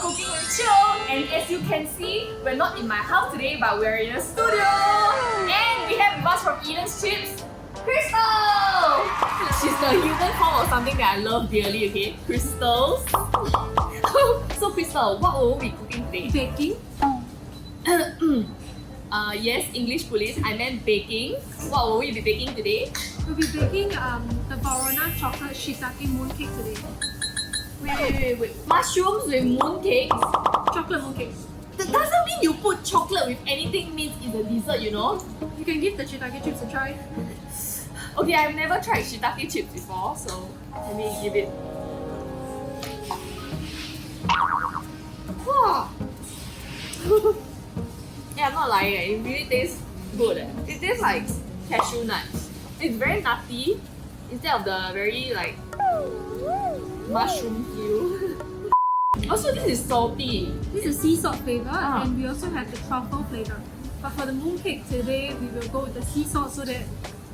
Cooking with Chiou. And as you can see, we're not in my house today, but we're in a studio. And we have with us from Eden's Chips, Crystal! She's the human form of something that I love dearly, okay? Crystals. So Crystal, what will we be cooking today? Baking. Yes, English police, I meant baking. What will we be baking today? We'll be baking the Verona chocolate shiitake mooncake today. Wait. Mushrooms with mooncakes? Chocolate mooncakes. That doesn't mean you put chocolate with anything means it's a dessert, you know? You can give the shiitake chips a try. Okay, I've never tried shiitake chips before, so let me give it. Wow! Yeah, I'm not lying, it really tastes good. It tastes like cashew nuts. It's very nutty instead of the very like mushroom feel. Also, this is salty. This is sea salt flavor, Ah. and we also have the truffle flavor. But for the mooncake today, we will go with the sea salt so that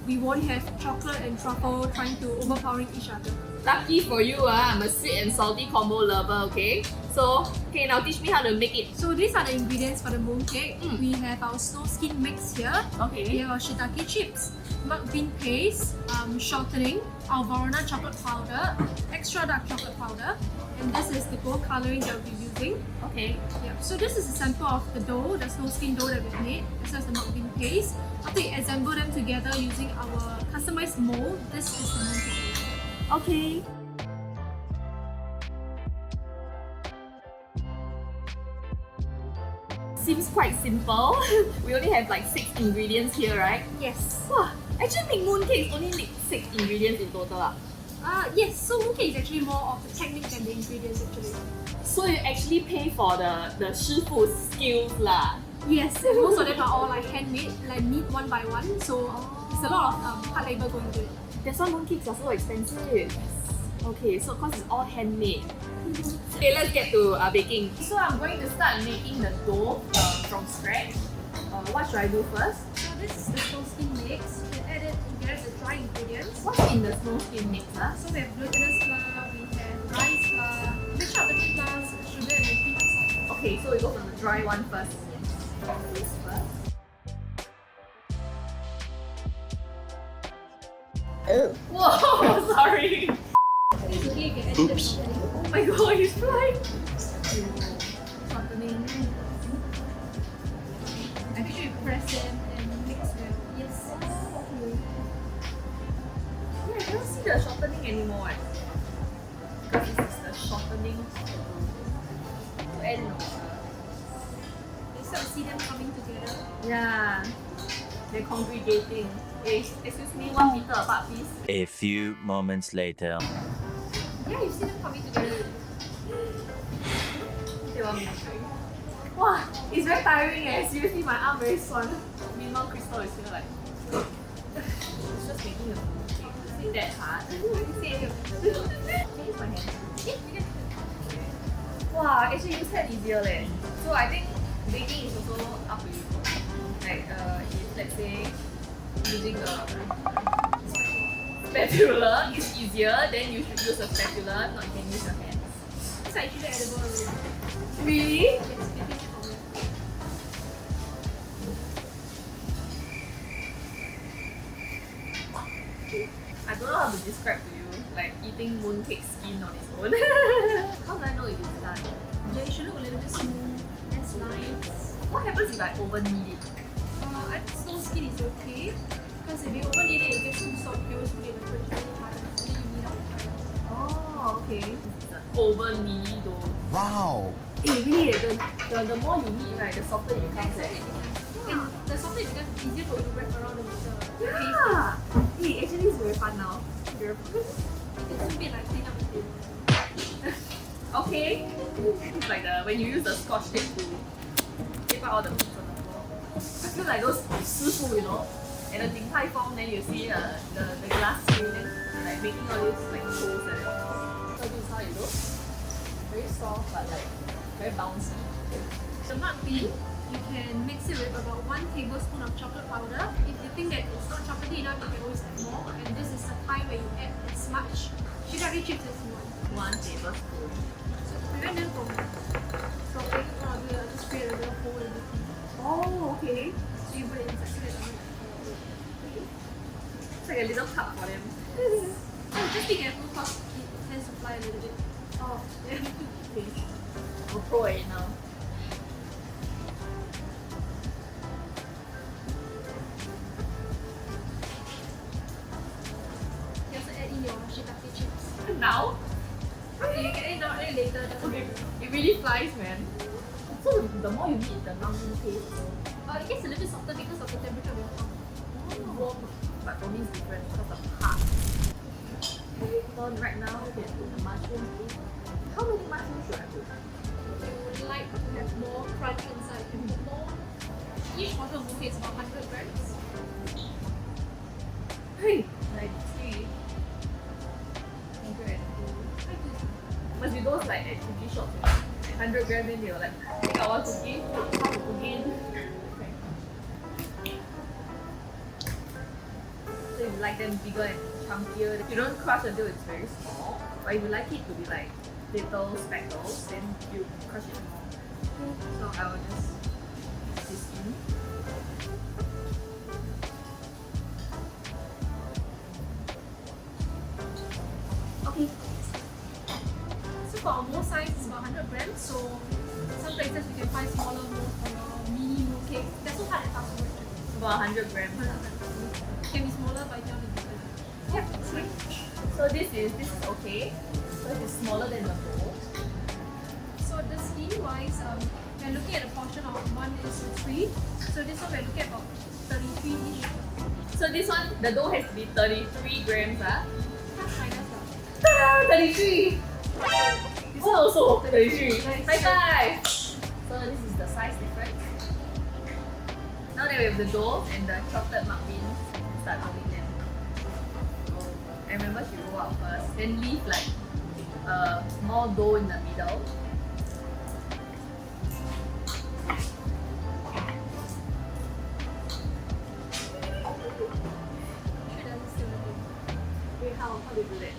we won't have chocolate and truffle trying to overpowering each other. Lucky for you, I'm a sweet and salty combo lover, okay? So, okay, now teach me how to make it. So these are the ingredients for the mooncake. Mm. We have our snowskin mix here. We Okay. have our shiitake chips, mung bean paste, shortening, our Verona chocolate powder, extra dark chocolate powder, and this is the gold colouring that we'll be using. Okay. Yeah. So this is a sample of the dough, the snowskin dough that we've made, as well as the mung bean paste. After we assemble them together using our customized mold, this is the mooncake. Okay. Seems quite simple. We only have like 6 ingredients here, right? Yes. Wow, actually make mooncakes only need 6 ingredients in total. Yes. So mooncake is actually more of the technique than the ingredients actually. So you actually pay for the 师傅 skills lah. Yes, and most of them are all like handmade, like made one by one. So it's a lot of hard labor going into it. That's why mooncakes are so expensive. Okay, so cause it's all handmade. Okay, let's get to baking. So I'm going to start making the dough from scratch. What should I do first? So this is the snowskin mix. You can add it together the dry ingredients. What's in the snowskin mix? So we have glutinous flour, we have rice flour, mixture of the two flours, sugar and then peanut salt. Okay, so we go for the dry one first. This first. Whoa, sorry. It's okay, you can add it. Oh my god, he's flying. Shortening. And make sure you press it and mix well. Yes. Yeah, I don't see the shortening anymore. Because this is the shortening to end. You start to see them coming together. Yeah, they're congregating. Hey, excuse me, 1 meter apart, please. A few moments later. Yeah, you see them coming together. Okay, 1 minute. Wow, it's very tiring eh. Seriously, my arm very swollen. Meanwhile, Crystal is here like. It's just making a mooncake. Is it that hard? Change my hand. Wow, actually use hand easier leh. So I think baking is also up to you. Like if let's say using a spatula is easier, then you should use a spatula. If not, you can use your hands. It's actually edible already. Really? Yes, you can finish it from here. I don't know how to describe to you, like eating mooncake skin on its own. How do I know if it's done? Yeah, it should look a little bit smooth, less lines. What happens if I over knead it? I think snowskin is okay. Because if you overknead it, it gets too soft. You always put it in the fridge really hard. And then you knead out. Oh, okay. Over knead though. Wow! Really, the more you knead, right, the softer it becomes. And the softer it becomes, easier for you to wrap around the paste. Yeah! Hey, actually it's very fun now. Very fun. It's a bit like clean up the table. Okay. It's like when you use the scotch tape to tape out all the pieces on the floor. I feel like those 师傅, you know, and the Din Tai Fung, then you see the glass screen, then like making all these like holes and so this is how it looks. Very soft but like very bouncy. The mung bean, you can mix it with about 1 tablespoon of chocolate powder. If you think that it's not chocolatey enough, you can always add more. And this is the time where you add as much shiitake chips as you want. 1 tablespoon. So to prevent them from Oh, yeah. We'll throw it now. You also add in your shiitake chips. Now? Okay, you can add it now, add it later. Doesn't Okay, matter. it really flies, man. So the more you eat, the longer it tastes. It gets a little bit softer because of the temperature of your tongue. Warm, but for me it's different because of hot. So right now we can put the mushrooms in. How many mushrooms should I put? You would like to have more crunch inside. You can put more. Each bottle of mooncake is about 100 grams. Hey! 93. 102. Must be those like at cookie shops, you know? 100 grams, then they were like, take our cookie, put half a cookie in. So if you like them bigger and chunkier, you don't crush until it's very small. But if you like it to be like little speckles, then you crush it more. So I will just mix this in. Okay. So for our more size, it's about 100 grams. So some places you can find smaller mini mooncake. They're so hard and tough to make. About 100 grams. 100 grams. It can be smaller, but you can be bigger. Yeah, sweet. So this is okay. So it is smaller than the bowl. So the skin wise, we're looking at a portion of 1:3. So this one we're looking at about 33-ish. So this one, the dough has to be 33 grams, ah. That's minus lah. Ta-da! 33! This one also 33. Nice. High five! So this is the size difference. Now that we have the dough and the chocolate mug beans, start rolling them. And remember to roll out first, then leave like more dough in the middle. Sure doesn't still work. Wait, how do you do that?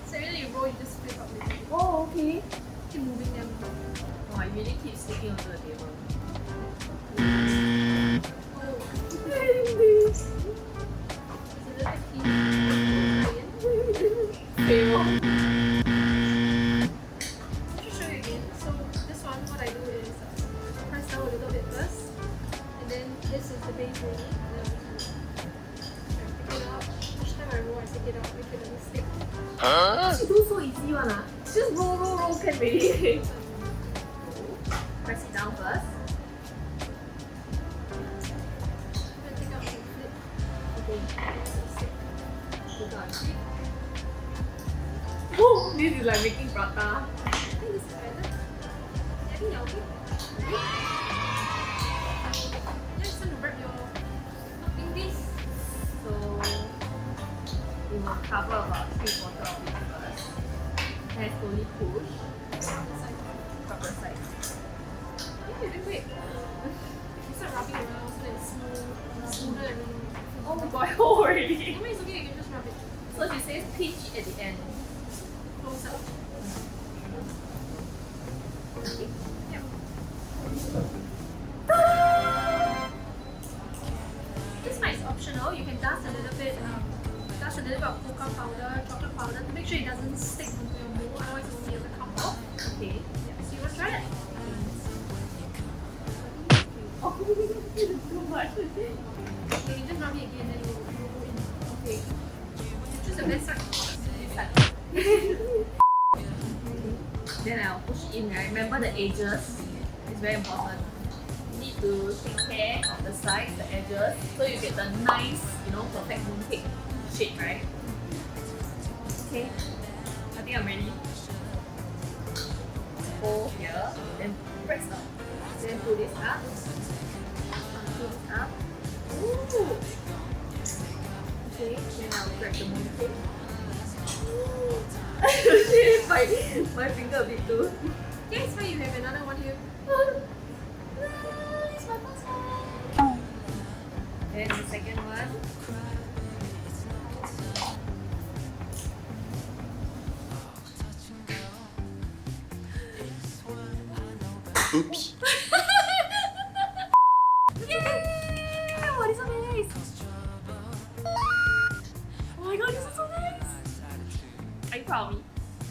So when you roll, you just flip up the Oh, okay. keep moving them. Oh, it really keeps sticking onto the table. Oh, This. it's a little bit clean. Fail. I'll show you again. So this one, what I do is press down a little bit first, and then this is the base roll. Take it out. Each time I roll, I take it out, make it a mistake. She do so easy one ah. Just roll can already. Press it down first. Then take out the flip. Okay. It's a stick. Put on. Oh, this is like making prata. I think this is better. I think you're okay. Yeah, it's time to wrap your muffin piece. So we will cover about 3/4 of it first. And slowly push from the side. Yeah, you're doing great. You start rubbing around so that it's smoother and then Oh my god, oh already. no, it's okay, you can just rub it. So she says pitch at the end. Close up. Okay. Yeah. This one is optional. You can dust a little bit of cocoa powder, chocolate powder to make sure it doesn't stick onto your mold, otherwise it will be able to come off. Okay. Yeah. So you want to try it? Oh, too much. Okay, you just rub it again, then you will go in. Okay. Choose the best side. This side. Then I'll push in, right? Remember the edges. It's very important. You need to take care of the sides, the edges, so you get the nice, perfect mooncake shape, right? Okay. I think I'm ready. Hold here, then press down. Then pull this up. Pull this up. Ooh. Okay, then I'll grab the mooncake. my finger a bit too. Yeah, it's fine, you have another one here. Nice, my first one. Then the second one. Oops. Yay! Oh, this is so nice. Oh my god, this is so nice. Are you proud of me?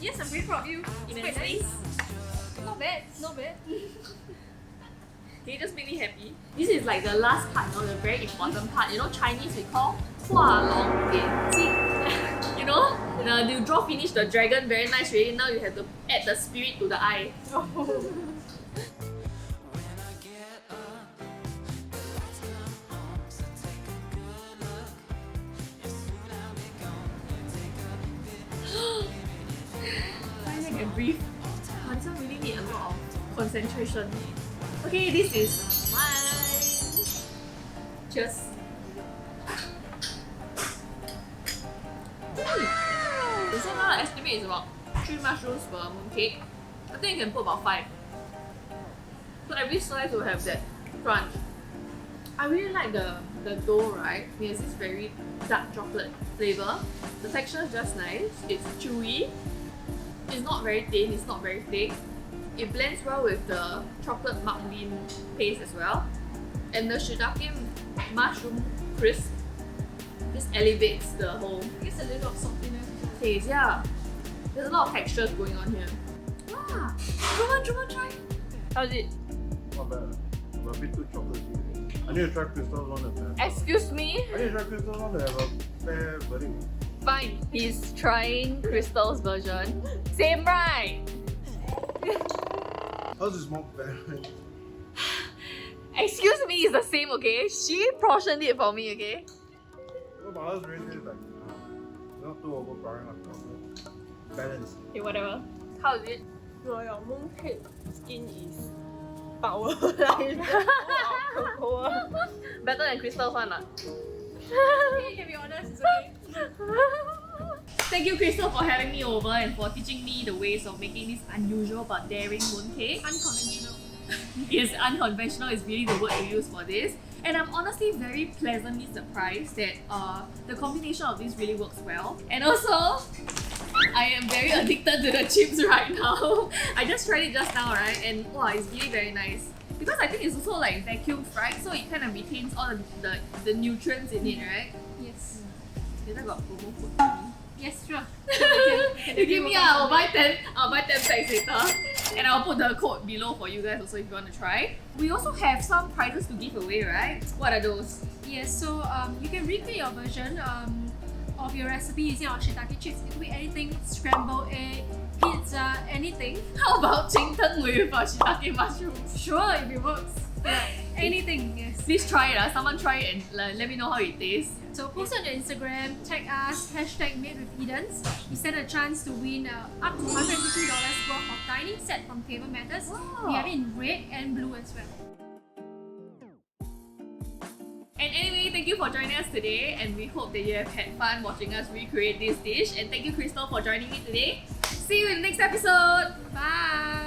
Yes, I'm very proud of you. It's quite Immensely. nice. Not bad, not bad. Can you just make me happy? This is like the last part, the very important part. Chinese we call 画龙点睛. You draw finish the dragon very nice already. Now you have to add the spirit to the eye. Finally I can breathe. This one really need a lot of concentration. Okay, this is mine. Cheers. The same amount estimate is about 3 mushrooms per mooncake. I think you can put about 5. So every slice will have that crunch. I really like the dough, right? It has this very dark chocolate flavor. The texture is just nice. It's chewy. It's not very thin, it's not very thick. It blends well with the chocolate mung bean paste as well. And the shiitake mushroom crisp just elevates the whole It's a little of saltiness. taste, yeah. There's a lot of textures going on here. Ah, Juma, try. How's it? Not bad. I'm a bit too chocolatey. I need to try Crystal's one that have. Excuse me? I need to try Crystal's one that have a fair verdict. Fine. He's trying Crystal's version. Same, right? How's this more better? Excuse me, it's the same, okay? She portioned it for me, okay? No, but ours really tastes like not too overpowering, like balance. Okay, whatever. How is it? Your mooncake skin is power like cocoa. Better than Crystal's one, lah. Okay, you can be honest, it's okay. Thank you, Crystal, for having me over and for teaching me the ways of making this unusual but daring mooncake. Unconventional. Yes, unconventional is really the word we use for this. And I'm honestly very pleasantly surprised that the combination of this really works well. And also, I am very addicted to the chips right now. I just tried it just now, right? And wow, it's really very nice. Because I think it's also like vacuum fried, so it kind of retains all the nutrients in it, right? Yes. Later got promo code for me. Yes, sure. You give me I'll buy 10 packs later. And I'll put the code below for you guys also if you want to try. We also have some prizes to give away, right? What are those? Yes, so you can recreate your version of your recipe using our shiitake chips. It could be anything, scrambled egg, pizza, anything. How about cheng teng with shiitake mushrooms? Sure, if it works. Yeah, anything, yes. Please try it. Someone try it and let me know how it tastes. So post on your Instagram, tag us, #MadeWithEdens. You stand a chance to win up to $150 worth of dining set from Table Matters. Wow. We have it in red and blue as well. And anyway, thank you for joining us today, and we hope that you have had fun watching us recreate this dish. And thank you, Crystal, for joining me today. See you in the next episode. Bye!